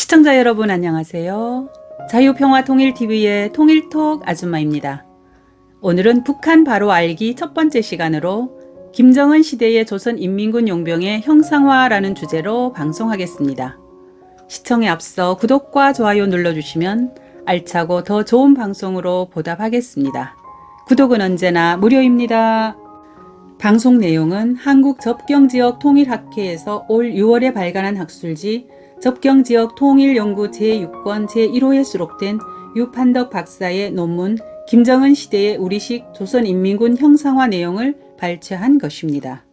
시청자 여러분 안녕하세요. 자유평화통일TV의 통일톡 아줌마입니다. 오늘은 북한 바로 알기 첫 번째 시간으로 김정은 시대의 조선인민군 용병의 형상화라는 주제로 방송하겠습니다. 시청에 앞서 구독과 좋아요 눌러주시면 알차고 더 좋은 방송으로 보답하겠습니다. 구독은 언제나 무료입니다. 방송 내용은 한국접경지역 통일학회에서 올 6월에 발간한 학술지 접경지역 통일연구 제6권 제1호에 수록된 유판덕 박사의 논문 김정은 시대의 우리식 조선인민군 형상화 내용을 발췌한 것입니다.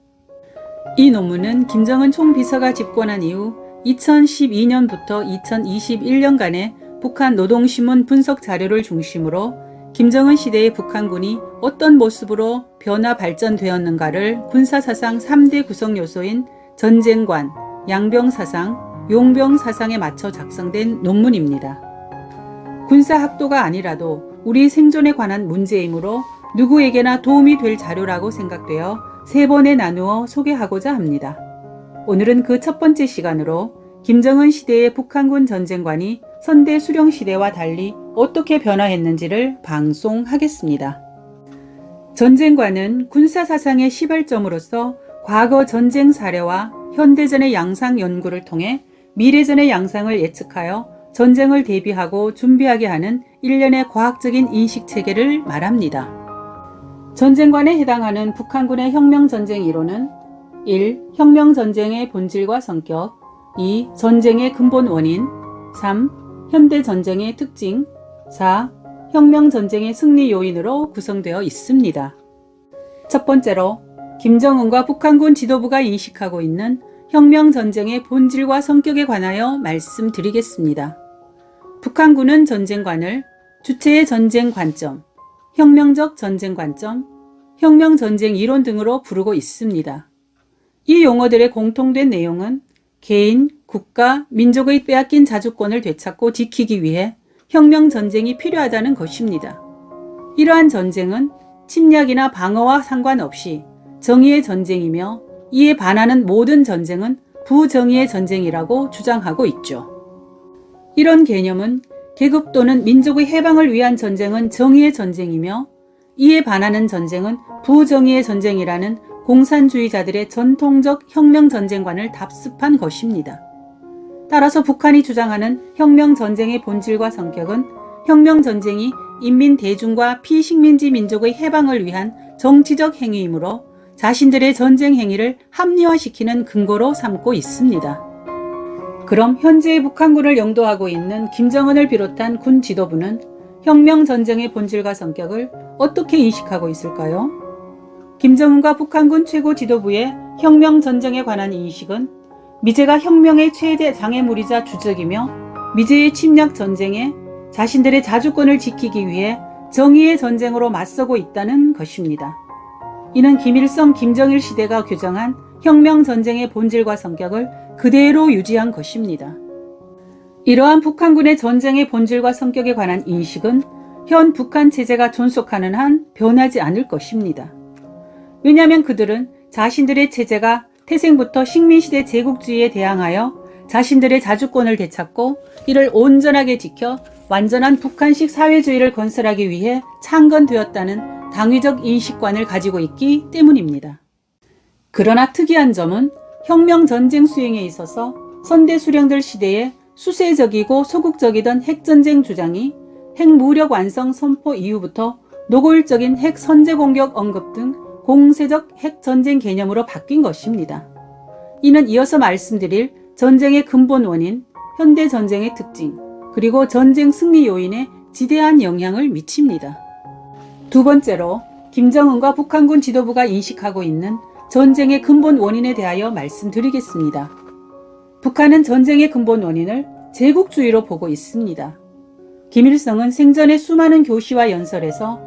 이 논문은 김정은 총비서가 집권한 이후 2012년부터 2021년간의 북한 노동신문 분석 자료를 중심으로 김정은 시대의 북한군이 어떤 모습으로 변화 발전되었는가를 군사사상 3대 구성 요소인 전쟁관, 양병사상, 용병사상에 맞춰 작성된 논문입니다. 군사학도가 아니라도 우리 생존에 관한 문제이므로 누구에게나 도움이 될 자료라고 생각되어 3번에 나누어 소개하고자 합니다. 오늘은 그 첫 번째 시간으로 김정은 시대의 북한군 전쟁관이 선대 수령 시대와 달리 어떻게 변화했는지를 방송하겠습니다. 전쟁관은 군사사상의 시발점으로서 과거 전쟁 사례와 현대전의 양상 연구를 통해 미래전의 양상을 예측하여 전쟁을 대비하고 준비하게 하는 일련의 과학적인 인식체계를 말합니다. 전쟁관에 해당하는 북한군의 혁명전쟁 이론은 1. 혁명전쟁의 본질과 성격 2. 전쟁의 근본 원인 3. 현대전쟁의 특징 4. 혁명전쟁의 승리 요인으로 구성되어 있습니다. 첫 번째로 김정은과 북한군 지도부가 인식하고 있는 혁명전쟁의 본질과 성격에 관하여 말씀드리겠습니다. 북한군은 전쟁관을 주체의 전쟁 관점, 혁명적 전쟁 관점, 혁명전쟁 이론 등으로 부르고 있습니다. 이 용어들의 공통된 내용은 개인, 국가, 민족의 빼앗긴 자주권을 되찾고 지키기 위해 혁명전쟁이 필요하다는 것입니다. 이러한 전쟁은 침략이나 방어와 상관없이 정의의 전쟁이며 이에 반하는 모든 전쟁은 부정의의 전쟁이라고 주장하고 있죠. 이런 개념은 계급 또는 민족의 해방을 위한 전쟁은 정의의 전쟁이며 이에 반하는 전쟁은 부정의의 전쟁이라는 공산주의자들의 전통적 혁명전쟁관을 답습한 것입니다. 따라서 북한이 주장하는 혁명전쟁의 본질과 성격은 혁명전쟁이 인민 대중과 피식민지 민족의 해방을 위한 정치적 행위이므로 자신들의 전쟁 행위를 합리화시키는 근거로 삼고 있습니다. 그럼 현재의 북한군을 영도하고 있는 김정은을 비롯한 군 지도부는 혁명전쟁의 본질과 성격을 어떻게 인식하고 있을까요? 김정은과 북한군 최고 지도부의 혁명전쟁에 관한 인식은 미제가 혁명의 최대 장애물이자 주적이며 미제의 침략 전쟁에 자신들의 자주권을 지키기 위해 정의의 전쟁으로 맞서고 있다는 것입니다. 이는 김일성, 김정일 시대가 규정한 혁명전쟁의 본질과 성격을 그대로 유지한 것입니다. 이러한 북한군의 전쟁의 본질과 성격에 관한 인식은 현 북한 체제가 존속하는 한 변하지 않을 것입니다. 왜냐하면 그들은 자신들의 체제가 태생부터 식민시대 제국주의에 대항하여 자신들의 자주권을 되찾고 이를 온전하게 지켜 완전한 북한식 사회주의를 건설하기 위해 창건되었다는 당위적 인식관을 가지고 있기 때문입니다. 그러나 특이한 점은 혁명전쟁 수행에 있어서 선대 수령들 시대에 수세적이고 소극적이던 핵전쟁 주장이 핵무력 완성 선포 이후부터 노골적인 핵 선제 공격 언급 등 공세적 핵전쟁 개념으로 바뀐 것입니다. 이는 이어서 말씀드릴 전쟁의 근본 원인, 현대전쟁의 특징, 그리고 전쟁 승리 요인에 지대한 영향을 미칩니다. 두 번째로 김정은과 북한군 지도부가 인식하고 있는 전쟁의 근본 원인에 대하여 말씀드리겠습니다. 북한은 전쟁의 근본 원인을 제국주의로 보고 있습니다. 김일성은 생전의 수많은 교시와 연설에서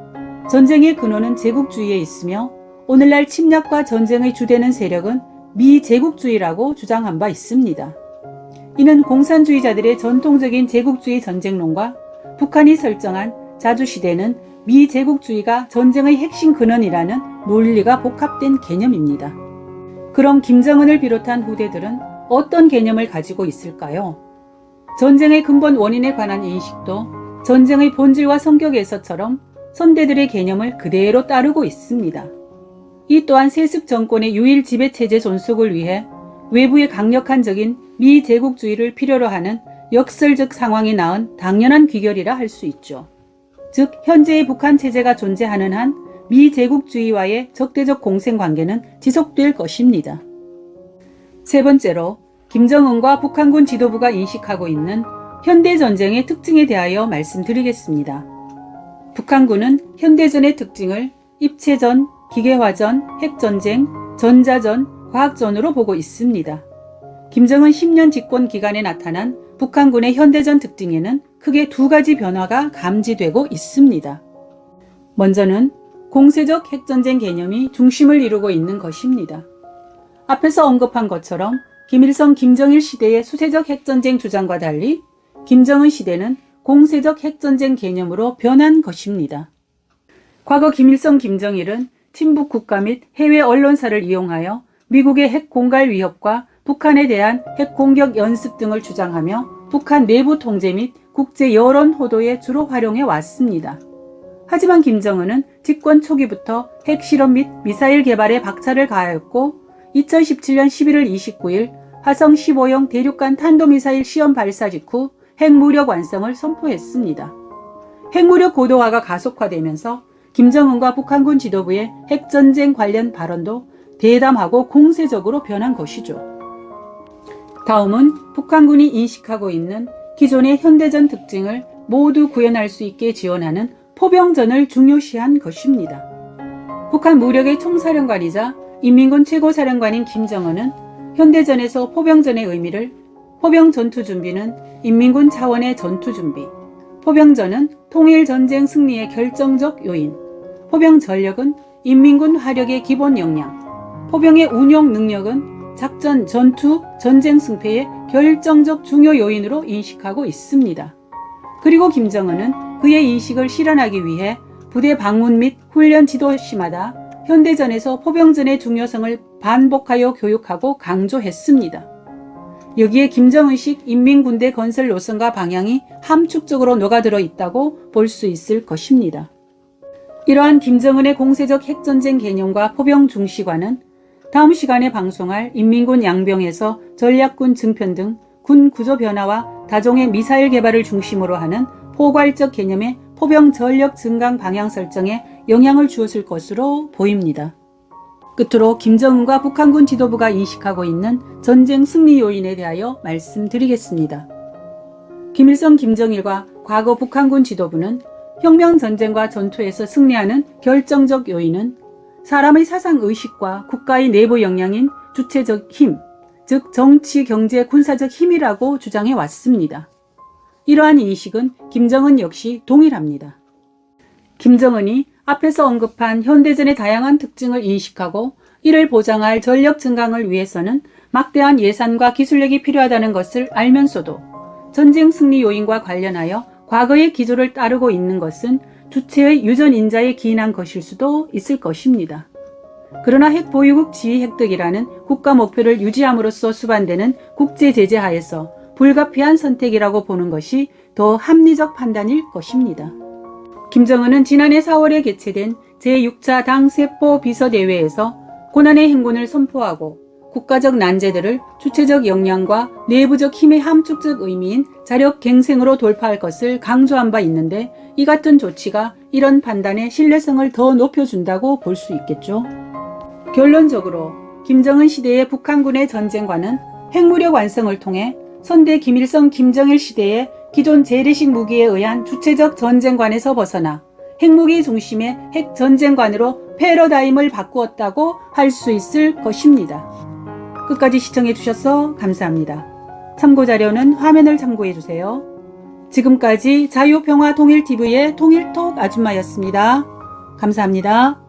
전쟁의 근원은 제국주의에 있으며 오늘날 침략과 전쟁의 주되는 세력은 미제국주의라고 주장한 바 있습니다. 이는 공산주의자들의 전통적인 제국주의 전쟁론과 북한이 설정한 자주시대는 미제국주의가 전쟁의 핵심 근원이라는 논리가 복합된 개념입니다. 그럼 김정은을 비롯한 후대들은 어떤 개념을 가지고 있을까요? 전쟁의 근본 원인에 관한 인식도 전쟁의 본질과 성격에서처럼 선대들의 개념을 그대로 따르고 있습니다. 이 또한 세습 정권의 유일 지배체제 존속을 위해 외부의 강력한 적인 미제국주의를 필요로 하는 역설적 상황이 낳은 당연한 귀결이라 할 수 있죠. 즉 현재의 북한 체제가 존재하는 한 미제국주의와의 적대적 공생관계는 지속될 것입니다. 세 번째로 김정은과 북한군 지도부가 인식하고 있는 현대전쟁의 특징에 대하여 말씀드리겠습니다. 북한군은 현대전의 특징을 입체전, 기계화전, 핵전쟁, 전자전, 과학전으로 보고 있습니다. 김정은 10년 집권 기간에 나타난 북한군의 현대전 특징에는 크게 두 가지 변화가 감지되고 있습니다. 먼저는 공세적 핵전쟁 개념이 중심을 이루고 있는 것입니다. 앞에서 언급한 것처럼 김일성, 김정일 시대의 수세적 핵전쟁 주장과 달리 김정은 시대는 공세적 핵전쟁 개념으로 변한 것입니다. 과거 김일성, 김정일은 친북 국가 및 해외 언론사를 이용하여 미국의 핵 공갈 위협과 북한에 대한 핵 공격 연습 등을 주장하며 북한 내부 통제 및 국제 여론 호도에 주로 활용해 왔습니다. 하지만 김정은은 집권 초기부터 핵실험 및 미사일 개발에 박차를 가하였고 2017년 11월 29일 화성 15형 대륙간 탄도미사일 시험 발사 직후 핵무력 완성을 선포했습니다. 핵무력 고도화가 가속화되면서 김정은과 북한군 지도부의 핵전쟁 관련 발언도 대담하고 공세적으로 변한 것이죠. 다음은 북한군이 인식하고 있는 기존의 현대전 특징을 모두 구현할 수 있게 지원하는 포병전을 중요시한 것입니다. 북한 무력의 총사령관이자 인민군 최고사령관인 김정은은 현대전에서 포병전의 의미를 포병 전투 준비는 인민군 차원의 전투 준비, 포병전은 통일 전쟁 승리의 결정적 요인, 포병 전력은 인민군 화력의 기본 역량, 포병의 운용 능력은 작전, 전투, 전쟁 승패의 결정적 중요 요인으로 인식하고 있습니다. 그리고 김정은은 그의 인식을 실현하기 위해 부대 방문 및 훈련 지도시마다 현대전에서 포병전의 중요성을 반복하여 교육하고 강조했습니다. 여기에 김정은식 인민군대 건설 노선과 방향이 함축적으로 녹아들어 있다고 볼 수 있을 것입니다. 이러한 김정은의 공세적 핵전쟁 개념과 포병 중시관은 다음 시간에 방송할 인민군 양병에서 전략군 증편 등 군 구조 변화와 다종의 미사일 개발을 중심으로 하는 포괄적 개념의 포병 전력 증강 방향 설정에 영향을 주었을 것으로 보입니다. 끝으로 김정은과 북한군 지도부가 인식하고 있는 전쟁 승리 요인에 대하여 말씀드리겠습니다. 김일성, 김정일과 과거 북한군 지도부는 혁명전쟁과 전투에서 승리하는 결정적 요인은 사람의 사상의식과 국가의 내부 역량인 주체적 힘, 즉 정치, 경제, 군사적 힘이라고 주장해 왔습니다. 이러한 인식은 김정은 역시 동일합니다. 김정은이 앞에서 언급한 현대전의 다양한 특징을 인식하고 이를 보장할 전력 증강을 위해서는 막대한 예산과 기술력이 필요하다는 것을 알면서도 전쟁 승리 요인과 관련하여 과거의 기조를 따르고 있는 것은 주체의 유전인자에 기인한 것일 수도 있을 것입니다. 그러나 핵보유국 지위 획득이라는 국가 목표를 유지함으로써 수반되는 국제제재 하에서 불가피한 선택이라고 보는 것이 더 합리적 판단일 것입니다. 김정은은 지난해 4월에 개최된 제6차 당 세포 비서대회에서 고난의 행군을 선포하고 국가적 난제들을 주체적 역량과 내부적 힘의 함축적 의미인 자력 갱생으로 돌파할 것을 강조한 바 있는데 이 같은 조치가 이런 판단의 신뢰성을 더 높여준다고 볼 수 있겠죠. 결론적으로 김정은 시대의 북한군의 전쟁과는 핵무력 완성을 통해 선대 김일성, 김정일 시대의 기존 재래식 무기에 의한 주체적 전쟁관에서 벗어나 핵무기 중심의 핵전쟁관으로 패러다임을 바꾸었다고 할 수 있을 것입니다. 끝까지 시청해 주셔서 감사합니다. 참고자료는 화면을 참고해 주세요. 지금까지 자유평화통일TV의 통일톡 아줌마였습니다. 감사합니다.